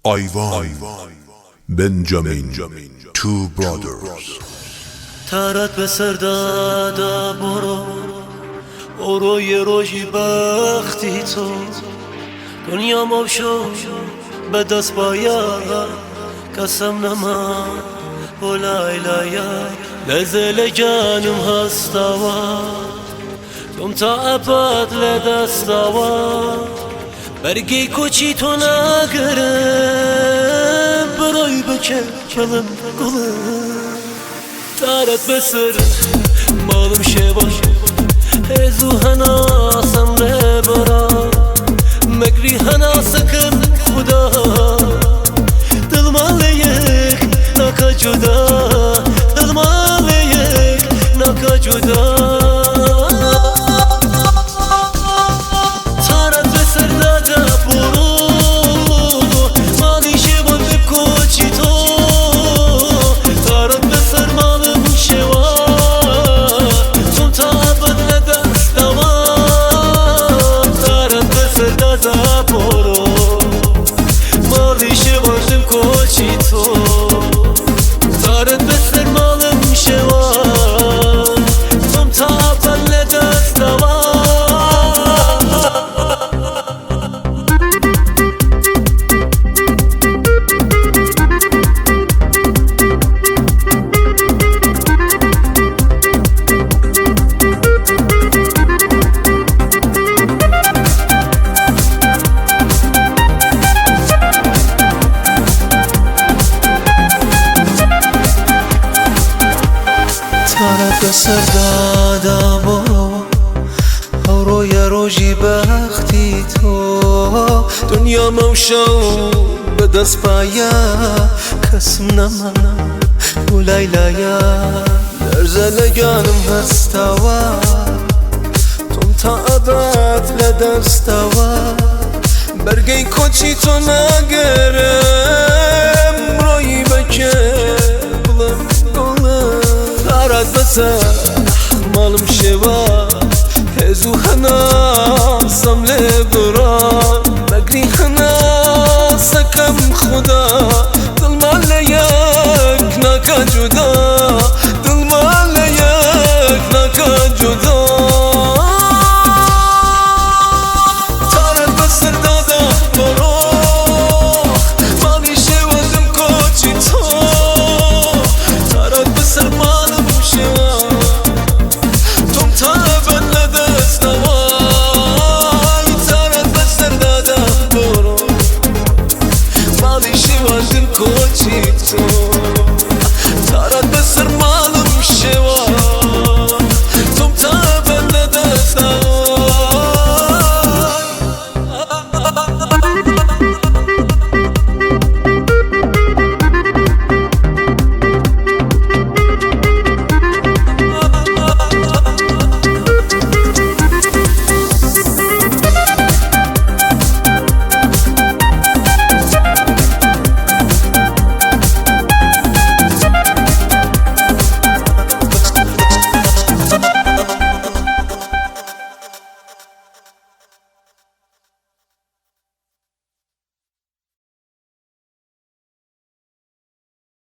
Ivan, Benjamin, two brothers. ترت به سر دادا برو یه روزی بختی تو دنیا موشو به دست باید قسم نما بولای لایا نزل جانم هستوا تم تا ابد لدستوا برگی کوچی تو نگرم برای بکر کلم گلم تارت بسر مالم شباش هزو هنا سمره برا مگری هنا سکن خدا دل مال یک ناکا جدا دل مال یک ناکا جدا تارت بسر دادا برو مالی شبان بب کوچی تو تارت بسر مالم شوا تم تا ابد لدستوا تارت بسر دادا برو مالی شبان بب کوچی تو تارت بسر مالم شوا تم تا ابد لدستوا تارت بسر دادا برو یه روزی بختی تو دنیا موشو به دست پایا کسم نما بولای لایا در زلگانم هستوا تم تا ابد لدستوا برگی کوچی تو نگرم روی بکر بلم گلم تارت بسر مالم شوا هزو هنا سمله برا مگری هنا سکم خدا دل مال یک ناکا جدا دل مال یک ناکا جدا تارت بسر دادا برو مالی شوازم کوچی تو تارت بسر مالم شوا تم تا ابد لدستوا تارت بسر دادا برو مالی شوازم کوچی تو